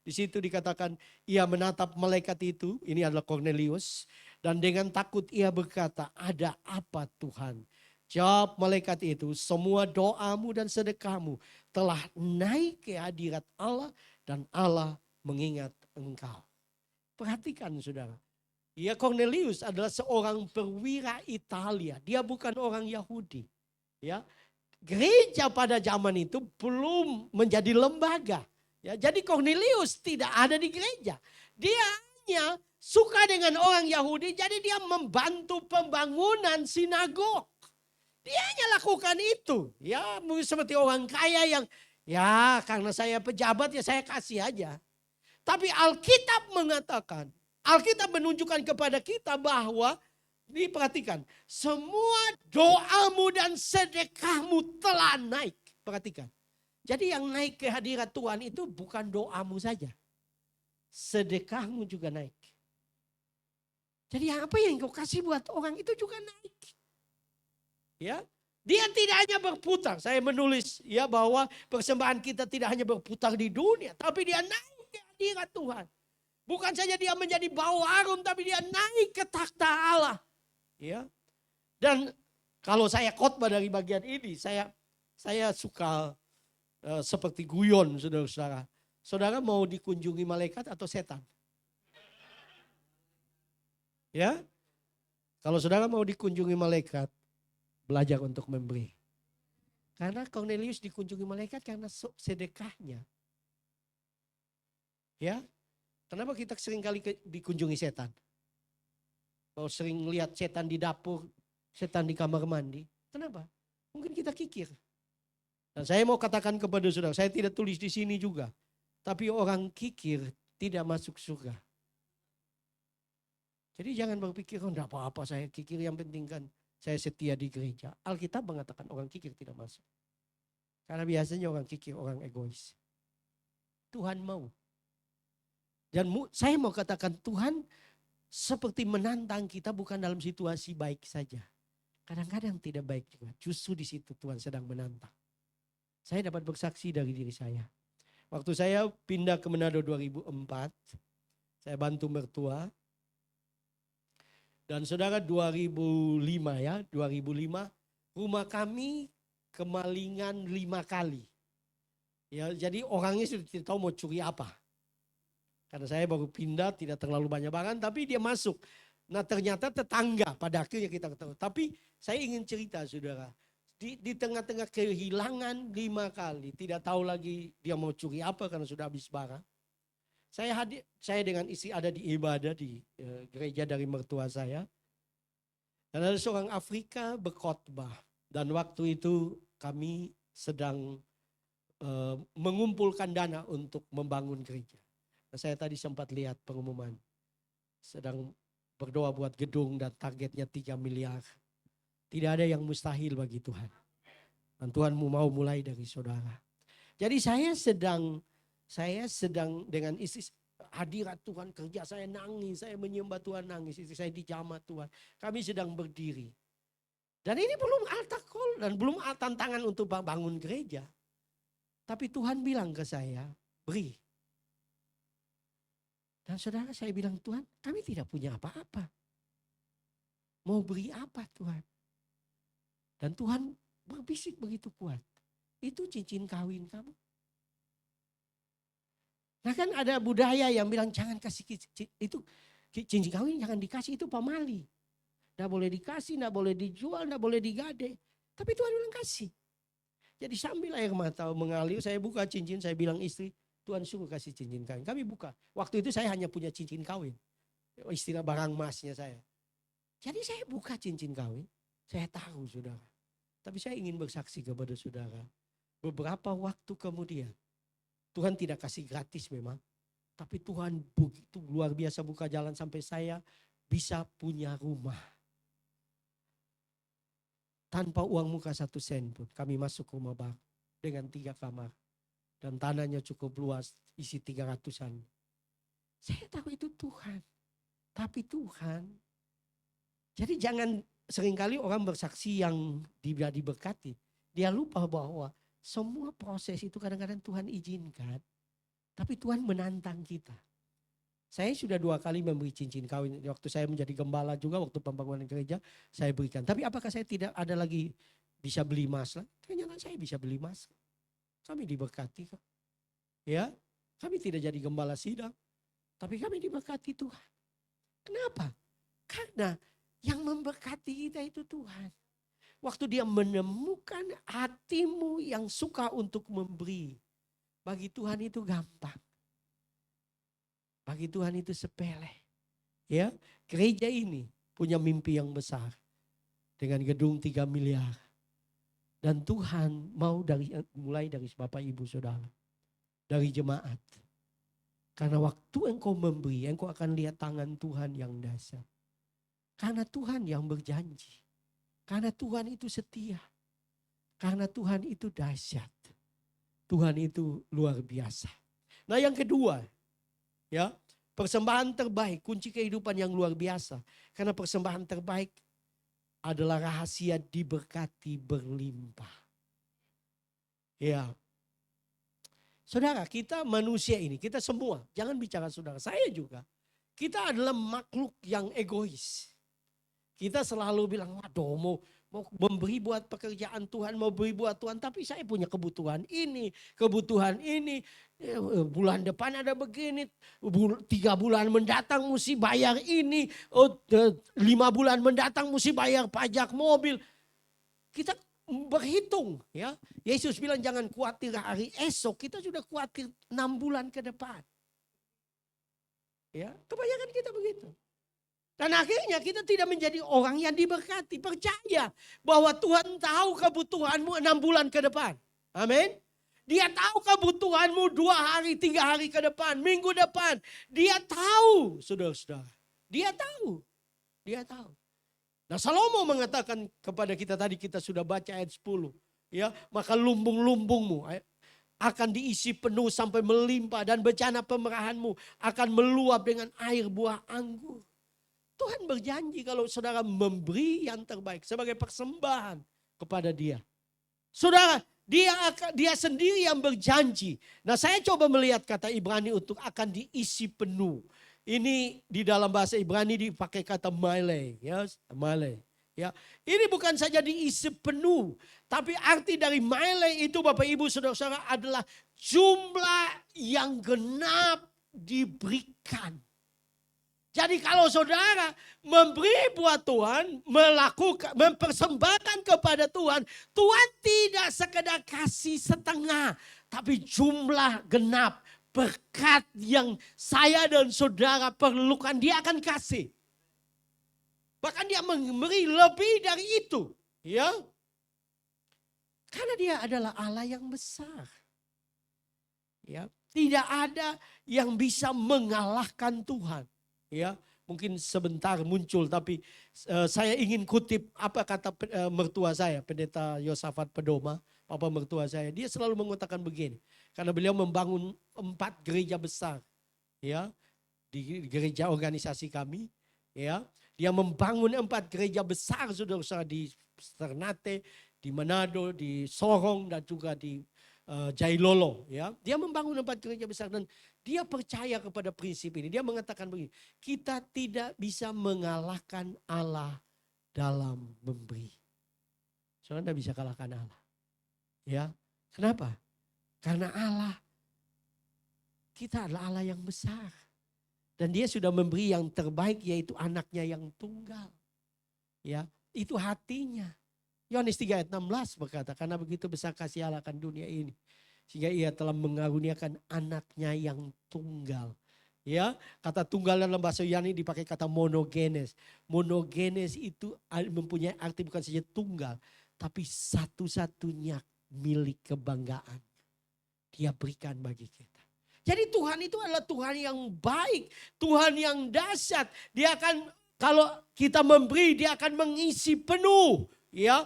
Di situ dikatakan ia menatap malaikat itu, ini adalah Cornelius. Dan dengan takut ia berkata, ada apa Tuhan? Jawab malaikat itu, semua doamu dan sedekahmu telah naik ke hadirat Allah dan Allah mengingat engkau. Perhatikan saudara. Ya, Cornelius adalah seorang perwira Italia. Dia bukan orang Yahudi. Ya, gereja pada zaman itu belum menjadi lembaga. Ya, jadi Cornelius tidak ada di gereja. Dia hanya suka dengan orang Yahudi, jadi dia membantu pembangunan sinagog. Dia hanya lakukan itu. Ya, seperti orang kaya yang ya karena saya pejabat ya saya kasih aja. Tapi Alkitab mengatakan, Alkitab menunjukkan kepada kita bahwa, diperhatikan, semua doamu dan sedekahmu telah naik. Perhatikan. Jadi yang naik ke hadirat Tuhan itu bukan doamu saja. Sedekahmu juga naik. Jadi apa yang kau kasih buat orang itu juga naik. Ya, dia tidak hanya berputar. Saya menulis ya bahwa persembahan kita tidak hanya berputar di dunia, tapi dia naik ke hadirat Tuhan. Bukan saja dia menjadi bau harum, tapi dia naik ke takhta Allah. Ya. Dan kalau saya khotbah dari bagian ini, saya suka seperti guyon, saudara-saudara. Saudara mau dikunjungi malaikat atau setan? Ya. Kalau saudara mau dikunjungi malaikat, belajar untuk memberi. Karena Cornelius dikunjungi malaikat karena sedekahnya. Ya, kenapa kita sering kali dikunjungi setan? Kalau sering lihat setan di dapur, setan di kamar mandi. Kenapa? Mungkin kita kikir. Dan saya mau katakan kepada saudara, saya tidak tulis di sini juga. Tapi orang kikir tidak masuk surga. Jadi jangan berpikir, oh enggak apa-apa saya kikir, yang penting kan saya setia di gereja. Alkitab mengatakan orang kikir tidak masuk. Karena biasanya orang kikir, orang egois. Tuhan mau. Dan saya mau katakan Tuhan seperti menantang kita bukan dalam situasi baik saja. Kadang-kadang tidak baik juga. Justru di situ Tuhan sedang menantang. Saya dapat bersaksi dari diri saya. Waktu saya pindah ke Manado 2004, saya bantu mertua. Dan saudara 2005 ya, 2005 rumah kami kemalingan 5 kali. Ya, jadi orangnya sudah tidak tahu mau curi apa. Karena saya baru pindah, tidak terlalu banyak barang, tapi dia masuk. Nah ternyata tetangga, pada akhirnya kita ketahui. Tapi saya ingin cerita saudara, di tengah-tengah kehilangan 5 kali, tidak tahu lagi dia mau curi apa karena sudah habis barang. Saya dengan istri ada di ibadah di gereja dari mertua saya. Dan ada seorang Afrika berkhotbah. Dan waktu itu kami sedang mengumpulkan dana untuk membangun gereja. Nah, saya tadi sempat lihat pengumuman. Sedang berdoa buat gedung dan targetnya 3 miliar. Tidak ada yang mustahil bagi Tuhan. Dan Tuhan mau mulai dari saudara. Jadi saya sedang dengan istri, hadirat Tuhan kerja, saya nangis, saya menyembah Tuhan nangis. Istri saya dijamah Tuhan. Kami sedang berdiri. Dan ini belum altar call dan belum tantangan untuk bangun gereja. Tapi Tuhan bilang ke saya, beri. Dan saudara saya bilang, Tuhan kami tidak punya apa-apa. Mau beri apa Tuhan? Dan Tuhan berbisik begitu kuat. Itu cincin kawin kamu. Nah kan ada budaya yang bilang jangan kasih itu cincin kawin, jangan dikasih, itu pamali. Nggak boleh dikasih, nggak boleh dijual, nggak boleh digade. Tapi Tuhan bilang kasih. Jadi sambil air mata mengalir, saya buka cincin, saya bilang istri, Tuhan suruh kasih cincin kawin. Kami buka. Waktu itu saya hanya punya cincin kawin. Istilah barang emasnya saya. Jadi saya buka cincin kawin. Saya tahu saudara. Tapi saya ingin bersaksi kepada saudara. Beberapa waktu kemudian. Tuhan tidak kasih gratis memang. Tapi Tuhan begitu luar biasa buka jalan sampai saya bisa punya rumah. Tanpa uang muka 1 sen pun. Kami masuk rumah baru. Dengan 3 kamar. Dan tanahnya cukup luas, isi 300-an. Saya tahu itu Tuhan. Tapi Tuhan. Jadi jangan seringkali orang bersaksi yang diberkati. Dia lupa bahwa semua proses itu kadang-kadang Tuhan izinkan. Tapi Tuhan menantang kita. Saya sudah 2 kali memberi cincin kawin. Waktu saya menjadi gembala juga, waktu pembangunan gereja, saya berikan. Tapi apakah saya tidak ada lagi bisa beli emas? Ternyata saya bisa beli emas. Kami diberkati kok. Ya, kami tidak jadi gembala sidang. Tapi kami diberkati Tuhan. Kenapa? Karena yang memberkati kita itu Tuhan. Waktu dia menemukan hatimu yang suka untuk memberi. Bagi Tuhan itu gampang. Bagi Tuhan itu sepele. Ya, gereja ini punya mimpi yang besar. Dengan gedung 3 miliar. Dan Tuhan mau mulai dari Bapak Ibu Saudara. Dari jemaat. Karena waktu engkau memberi, engkau akan lihat tangan Tuhan yang dahsyat. Karena Tuhan yang berjanji. Karena Tuhan itu setia. Karena Tuhan itu dahsyat. Tuhan itu luar biasa. Nah yang kedua, ya, persembahan terbaik, kunci kehidupan yang luar biasa. Karena persembahan terbaik adalah rahasia diberkati berlimpah. Ya. Saudara, kita manusia ini, kita semua, jangan bicara saudara, saya juga. Kita adalah makhluk yang egois. Kita selalu bilang, waduh mau memberi buat pekerjaan Tuhan, mau beri buat Tuhan. Tapi saya punya kebutuhan ini, bulan depan ada begini, 3 bulan mendatang mesti bayar ini, 5 bulan mendatang mesti bayar pajak mobil. Kita berhitung ya. Yesus bilang jangan khawatir hari esok, kita sudah khawatir 6 bulan ke depan. Ya, kebanyakan kita begitu. Dan akhirnya kita tidak menjadi orang yang diberkati. Percaya bahwa Tuhan tahu kebutuhanmu 6 bulan ke depan. Amin. Dia tahu kebutuhanmu 2 hari, 3 hari ke depan, minggu depan. Dia tahu, saudara-saudara. Dia tahu. Dia tahu. Nah, Salomo mengatakan kepada kita tadi, kita sudah baca ayat 10. Ya, maka lumbung-lumbungmu akan diisi penuh sampai melimpah, dan bencana pemerahanmu akan meluap dengan air buah anggur. Tuhan berjanji kalau saudara memberi yang terbaik sebagai persembahan kepada Dia. Saudara, dia sendiri yang berjanji. Nah, saya coba melihat kata Ibrani untuk akan diisi penuh. Ini di dalam bahasa Ibrani dipakai kata male, ya, male. Ya, ini bukan saja diisi penuh, tapi arti dari male itu Bapak Ibu Saudara-saudara adalah jumlah yang genap diberikan. Jadi kalau saudara memberi buat Tuhan, mempersembahkan kepada Tuhan, Tuhan tidak sekedar kasih setengah, tapi jumlah genap, berkat yang saya dan saudara perlukan, Dia akan kasih. Bahkan Dia memberi lebih dari itu, ya. Karena Dia adalah Allah yang besar. Ya, tidak ada yang bisa mengalahkan Tuhan. Ya, mungkin sebentar muncul, tapi saya ingin kutip apa kata mertua saya, Pendeta Yosafat Pedoma, papa mertua saya. Dia selalu mengatakan begini, karena beliau membangun 4 gereja besar, ya, di gereja organisasi kami, ya. Dia membangun 4 gereja besar, saudara-saudara, di Ternate, di Manado, di Sorong, dan juga di Jailolo. Ya. Dia membangun 4 gereja besar dan dia percaya kepada prinsip ini. Dia mengatakan begini, kita tidak bisa mengalahkan Allah dalam memberi. Saudara tidak bisa kalahkan Allah. Ya, kenapa? Karena Allah, kita adalah Allah yang besar. Dan Dia sudah memberi yang terbaik, yaitu anaknya yang tunggal. Ya, itu hatinya. Yohanes 3 ayat 16 berkata, karena begitu besar kasih Allah akan dunia ini, sehingga Ia telah mengaruniakan anaknya yang tunggal. Ya, kata tunggal dalam bahasa Yunani dipakai kata monogenes. Monogenes itu mempunyai arti bukan saja tunggal, tapi satu-satunya milik kebanggaan. Dia berikan bagi kita. Jadi Tuhan itu adalah Tuhan yang baik, Tuhan yang dahsyat. Dia akan, kalau kita memberi, Dia akan mengisi penuh. Ya,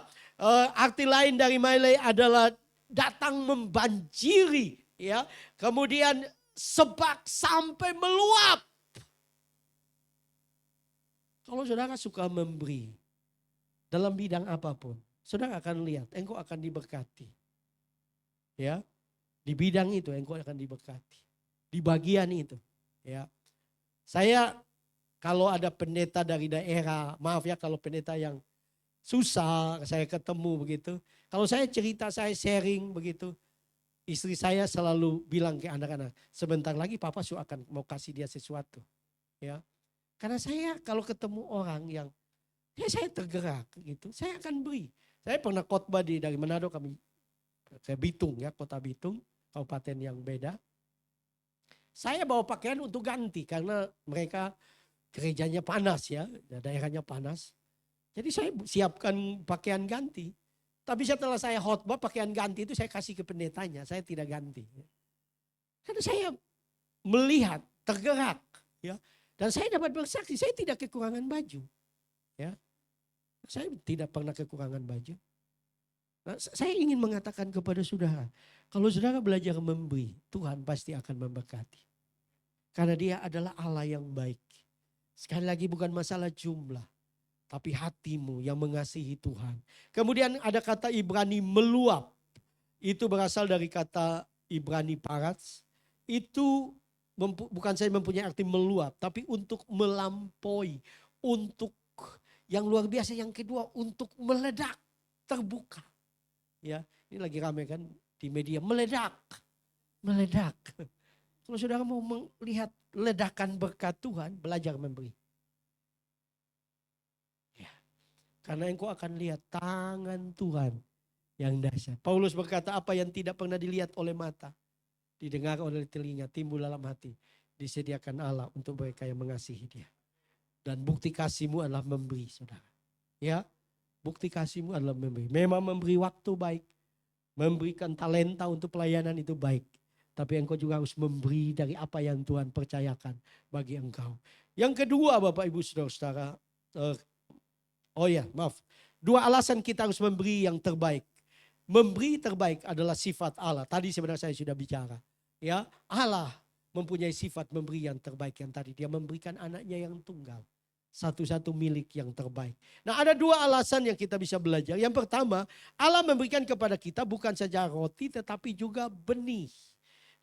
arti lain dari Maile adalah datang membanjiri. Ya, kemudian sebak sampai meluap. Kalau saudara suka memberi dalam bidang apapun, saudara akan lihat, engkau akan diberkati. Ya, di bidang itu engkau akan diberkati. Di bagian itu, ya. Saya kalau ada pendeta dari daerah, maaf ya kalau pendeta yang susah saya ketemu begitu. Kalau saya cerita, saya sharing begitu, istri saya selalu bilang ke anak-anak, sebentar lagi papa akan mau kasih dia sesuatu, ya. Karena saya kalau ketemu orang yang, ya saya tergerak gitu, saya akan beri. Saya pernah khotbah dari Manado, kami ke Bitung ya, kota Bitung, kabupaten yang beda. Saya bawa pakaian untuk ganti karena mereka gerejanya panas ya, daerahnya panas. Jadi saya siapkan pakaian ganti. Tapi setelah saya khotbah, pakaian ganti itu saya kasih ke pendetanya, saya tidak ganti. Karena saya melihat, tergerak. Ya. Dan saya dapat bersaksi, saya tidak kekurangan baju. Ya. Saya tidak pernah kekurangan baju. Nah, saya ingin mengatakan kepada saudara, kalau saudara belajar memberi, Tuhan pasti akan memberkati. Karena Dia adalah Allah yang baik. Sekali lagi bukan masalah jumlah, tapi hatimu yang mengasihi Tuhan. Kemudian ada kata Ibrani meluap. Itu berasal dari kata Ibrani parats. Itu bukan saja mempunyai arti meluap, tapi untuk melampaui. Untuk yang luar biasa, yang kedua untuk meledak, terbuka. Ya, ini lagi ramai kan di media, meledak. Meledak. Kalau saudara mau melihat ledakan berkat Tuhan, belajar memberi. Ya. Karena engkau akan lihat tangan Tuhan yang dahsyat. Paulus berkata, apa yang tidak pernah dilihat oleh mata, didengar oleh telinga, timbul dalam hati, disediakan Allah untuk mereka yang mengasihi Dia. Dan bukti kasih-Mu adalah memberi, saudara. Ya, bukti kasih-Mu adalah memberi. Memang memberi waktu baik, memberikan talenta untuk pelayanan itu baik. Tapi engkau juga harus memberi dari apa yang Tuhan percayakan bagi engkau. Yang kedua, Bapak Ibu Saudara-saudara, dua alasan kita harus memberi yang terbaik. Memberi terbaik adalah sifat Allah. Tadi sebenarnya saya sudah bicara. Ya, Allah mempunyai sifat memberi yang terbaik yang tadi. Dia memberikan anaknya yang tunggal. Satu-satu milik yang terbaik. Nah, ada dua alasan yang kita bisa belajar. Yang pertama, Allah memberikan kepada kita bukan saja roti tetapi juga benih.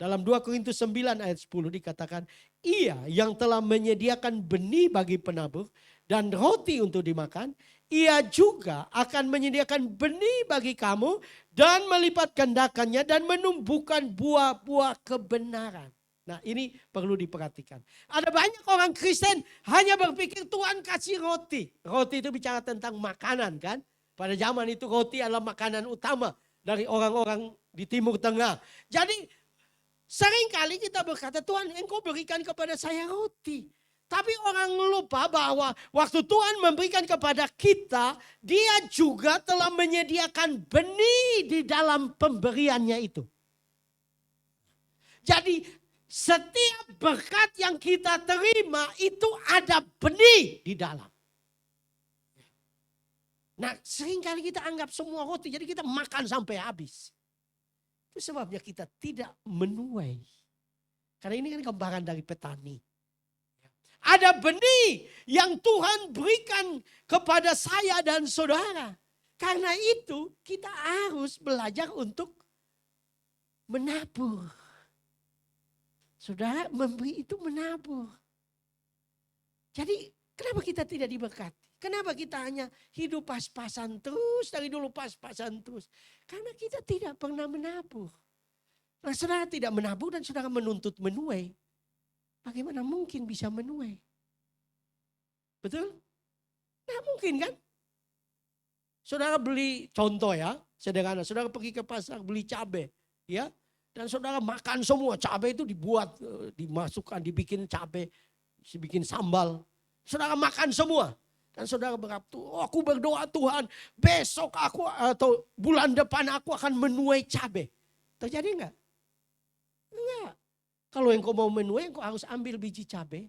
Dalam 2 Korintus 9 ayat 10 dikatakan, Ia yang telah menyediakan benih bagi penabur dan roti untuk dimakan, Ia juga akan menyediakan benih bagi kamu dan melipat gandakannya dan menumbuhkan buah-buah kebenaran. Nah, ini perlu diperhatikan. Ada banyak orang Kristen hanya berpikir Tuhan kasih roti. Roti itu bicara tentang makanan kan. Pada zaman itu roti adalah makanan utama dari orang-orang di Timur Tengah. Jadi seringkali kita berkata, Tuhan engkau berikan kepada saya roti. Tapi orang lupa bahwa waktu Tuhan memberikan kepada kita, Dia juga telah menyediakan benih di dalam pemberiannya itu. Jadi setiap berkat yang kita terima itu ada benih di dalam. Nah, seringkali kita anggap semua roti, jadi kita makan sampai habis. Itu sebabnya kita tidak menuai. Karena ini kan gambaran dari petani. Ada benih yang Tuhan berikan kepada saya dan saudara. Karena itu kita harus belajar untuk menabur. Saudara, memberi itu menabur. Jadi kenapa kita tidak diberkati? Kenapa kita hanya hidup pas-pasan terus, dari dulu pas-pasan terus? Karena kita tidak pernah menabur. Nah, saudara tidak menabur dan saudara menuntut menuai. Bagaimana mungkin bisa menuai? Betul? Nah, mungkin kan? Saudara beli, contoh ya, sederhana. Saudara pergi ke pasar beli cabai, ya. Dan saudara makan semua. Cabai itu dibuat, dimasukkan, dibikin cabai, dibikin sambal. Saudara makan semua. Dan saudara berkata, oh, aku berdoa Tuhan, besok aku atau bulan depan aku akan menuai cabai. Terjadi enggak? Enggak. Kalau engkau mau menuai, engkau harus ambil biji cabai.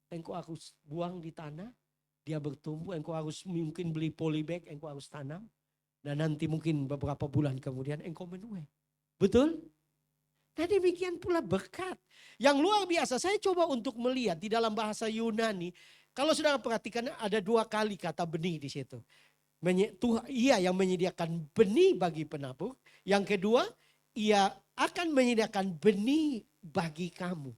Engkau harus buang di tanah. Dia bertumbuh, engkau harus mungkin beli polybag, engkau harus tanam. Dan nanti mungkin beberapa bulan kemudian engkau menuai. Betul? Nah, demikian pula berkat. Yang luar biasa, saya coba untuk melihat di dalam bahasa Yunani. Kalau saudara perhatikan ada 2 kali kata benih di situ. Ia yang menyediakan benih bagi penabur. Yang kedua, Ia akan menyediakan benih bagi kamu.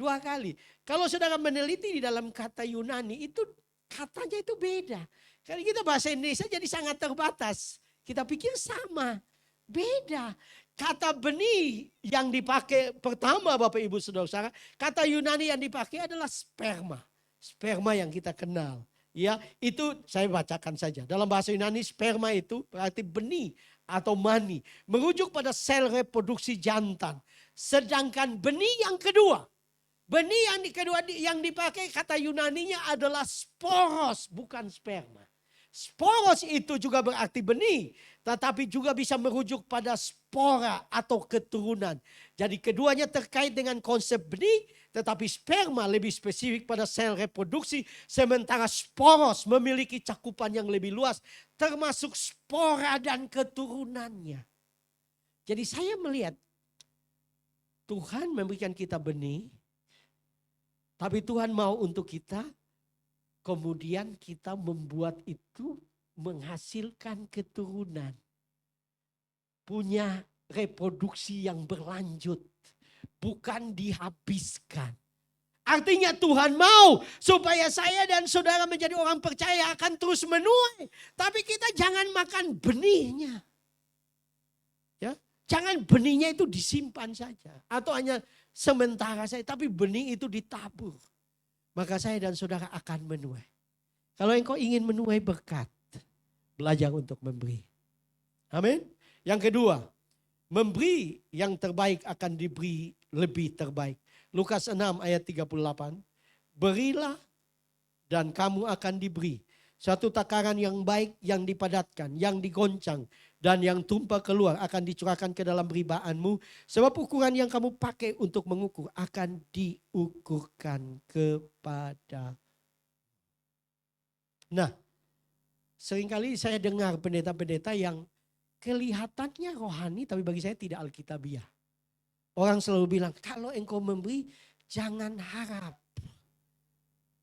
2 kali. Kalau saudara meneliti di dalam kata Yunani itu katanya itu beda. Karena kita bahasa Indonesia jadi sangat terbatas. Kita pikir sama. Beda. Kata benih yang dipakai pertama Bapak Ibu Saudara-saudara. Kata Yunani yang dipakai adalah sperma. Sperma yang kita kenal. Ya, itu saya bacakan saja. Dalam bahasa Yunani sperma itu berarti benih atau mani. Merujuk pada sel reproduksi jantan. Sedangkan benih yang kedua. Benih yang kedua yang dipakai kata Yunaninya adalah sporos, bukan sperma. Sporos itu juga berarti benih, tetapi juga bisa merujuk pada spora atau keturunan. Jadi keduanya terkait dengan konsep benih, tetapi sperma lebih spesifik pada sel reproduksi, sementara sporos memiliki cakupan yang lebih luas, termasuk spora dan keturunannya. Jadi saya melihat Tuhan memberikan kita benih, tapi Tuhan mau untuk kita, kemudian kita membuat itu menghasilkan keturunan. Punya reproduksi yang berlanjut. Bukan dihabiskan. Artinya Tuhan mau supaya saya dan saudara menjadi orang percaya akan terus menuai. Tapi kita jangan makan benihnya. Ya, jangan benihnya itu disimpan saja. Atau hanya sementara saja. Tapi benih itu ditabur. Maka saya dan saudara akan menuai. Kalau engkau ingin menuai berkat, belajar untuk memberi. Amin. Yang kedua, memberi yang terbaik akan diberi lebih terbaik. Lukas 6 ayat 38. Berilah dan kamu akan diberi. Suatu takaran yang baik, yang dipadatkan, yang digoncang, dan yang tumpah keluar akan dicurahkan ke dalam ribaanmu. Sebab ukuran yang kamu pakai untuk mengukur akan diukurkan kepada. Nah, seringkali saya dengar pendeta-pendeta yang kelihatannya rohani tapi bagi saya tidak alkitabiah. Orang selalu bilang, kalau engkau memberi jangan harap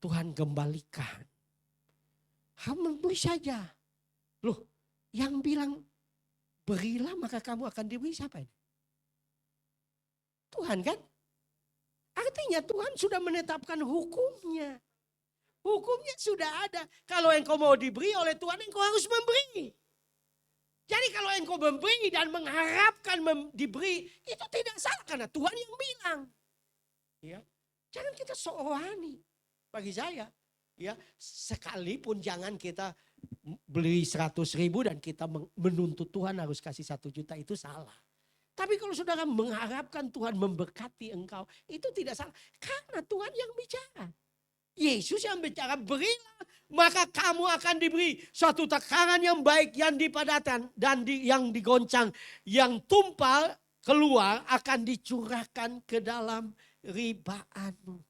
Tuhan kembalikan. Memberi saja. Loh, yang bilang berilah maka kamu akan diberi siapa ini? Tuhan kan? Artinya Tuhan sudah menetapkan hukumnya. Hukumnya sudah ada. Kalau engkau mau diberi oleh Tuhan, engkau harus memberi. Jadi kalau engkau memberi dan mengharapkan diberi, itu tidak salah karena Tuhan yang bilang. Ya. Jangan kita sok rohani. Bagi saya, ya, sekalipun jangan kita beli 100.000 dan kita menuntut Tuhan harus kasih 1 juta, itu salah. Tapi kalau saudara mengharapkan Tuhan memberkati engkau, itu tidak salah. Karena Tuhan yang bicara. Yesus yang bicara, berilah maka kamu akan diberi suatu takaran yang baik, yang dipadatkan dan yang digoncang, yang tumpah keluar akan dicurahkan ke dalam ribaanmu.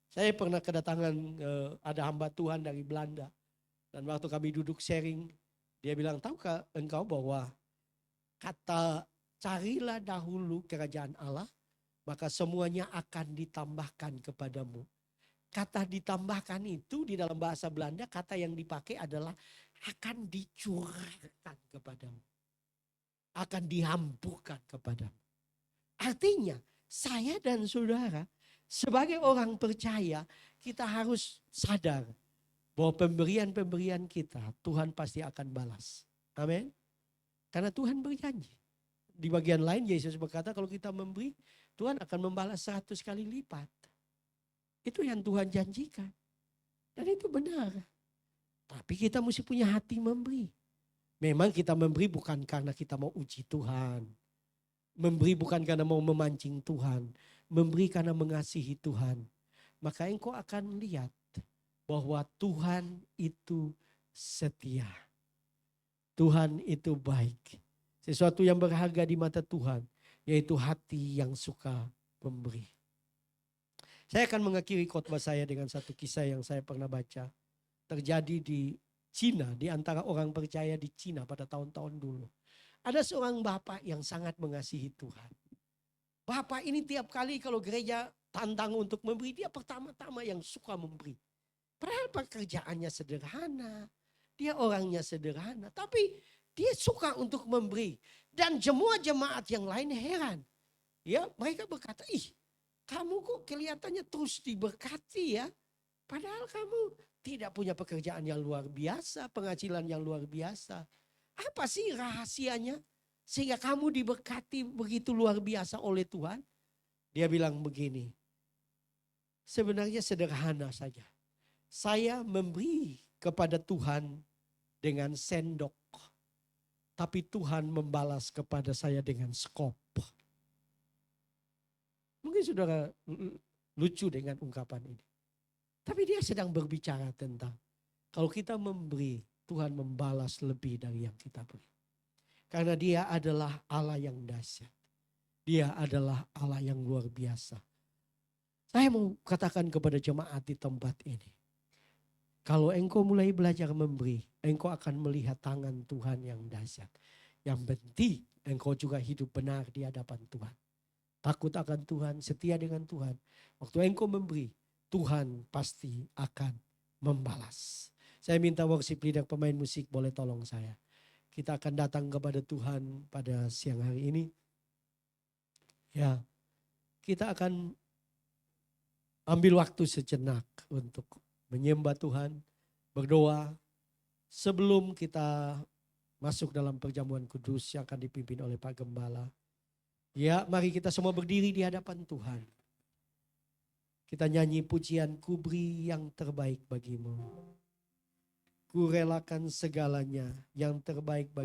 Saya pernah kedatangan ada hamba Tuhan dari Belanda. Dan waktu kami duduk sharing, dia bilang, tahukah engkau bahwa kata carilah dahulu kerajaan Allah, maka semuanya akan ditambahkan kepadamu. Kata ditambahkan itu di dalam bahasa Belanda, kata yang dipakai adalah akan dicurahkan kepadamu. Akan dihamburkan kepadamu. Artinya saya dan saudara sebagai orang percaya, kita harus sadar bahwa pemberian-pemberian kita Tuhan pasti akan balas. Amin. Karena Tuhan berjanji. Di bagian lain Yesus berkata kalau kita memberi, Tuhan akan membalas 100 kali lipat. Itu yang Tuhan janjikan. Dan itu benar. Tapi kita mesti punya hati memberi. Memang kita memberi bukan karena kita mau uji Tuhan. Memberi bukan karena mau memancing Tuhan. Memberi karena mengasihi Tuhan. Maka engkau akan lihat bahwa Tuhan itu setia. Tuhan itu baik. Sesuatu yang berharga di mata Tuhan, yaitu hati yang suka memberi. Saya akan mengakhiri khotbah saya dengan satu kisah yang saya pernah baca. Terjadi di Cina, di antara orang percaya di Cina pada tahun-tahun dulu. Ada seorang bapak yang sangat mengasihi Tuhan. Bapak ini tiap kali kalau gereja tantang untuk memberi, dia pertama-tama yang suka memberi. Padahal pekerjaannya sederhana, dia orangnya sederhana, tapi dia suka untuk memberi. Dan jemaat yang lain heran. Ya, mereka berkata, ih, kamu kok kelihatannya terus diberkati ya. Padahal kamu tidak punya pekerjaan yang luar biasa, penghasilan yang luar biasa. Apa sih rahasianya? Sehingga kamu diberkati begitu luar biasa oleh Tuhan. Dia bilang begini, sebenarnya sederhana saja. Saya memberi kepada Tuhan dengan sendok. Tapi Tuhan membalas kepada saya dengan skop. Mungkin saudara lucu dengan ungkapan ini. Tapi dia sedang berbicara tentang kalau kita memberi, Tuhan membalas lebih dari yang kita beri. Karena dia adalah Allah yang dahsyat. Dia adalah Allah yang luar biasa. Saya mau katakan kepada jemaat di tempat ini. Kalau engkau mulai belajar memberi, engkau akan melihat tangan Tuhan yang dahsyat. Yang penting engkau juga hidup benar di hadapan Tuhan. Takut akan Tuhan, setia dengan Tuhan. Waktu engkau memberi, Tuhan pasti akan membalas. Saya minta worship leader pemain musik boleh tolong saya. Kita akan datang kepada Tuhan pada siang hari ini. Ya, kita akan ambil waktu sejenak untuk menyembah Tuhan, berdoa. Sebelum kita masuk dalam perjamuan kudus yang akan dipimpin oleh Pak Gembala. Ya, mari kita semua berdiri di hadapan Tuhan. Kita nyanyi pujian, ku beri yang terbaik bagimu. Ku relakan segalanya yang terbaik bagimu.